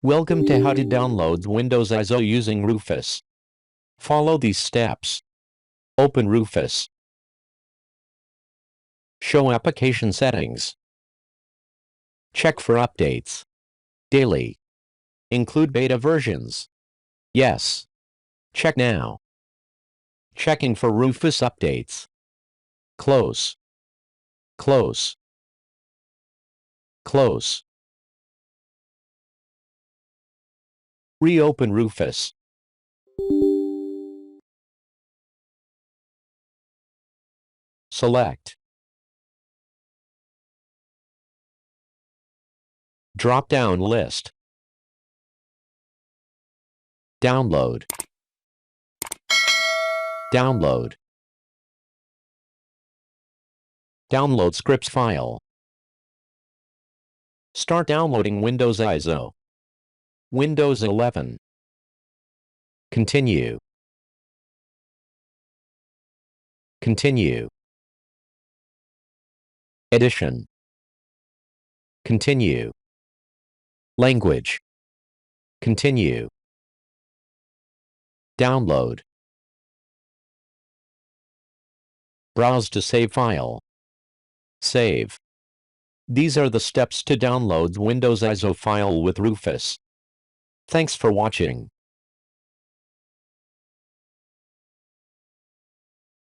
Welcome to how to download Windows ISO using Rufus. Follow these steps. Open Rufus. Show application settings. Check for updates. Daily. Include beta versions. Yes. Check now. Checking for Rufus updates. Close. Close. Close. Reopen Rufus. Select. Drop-down list. Download. Download. Download scripts file. Start downloading Windows ISO. Windows 11. Continue. Continue. Edition. Continue. Language. Continue. Download. Browse to save file. Save. These are the steps to download Windows ISO file with Rufus. Thanks for watching.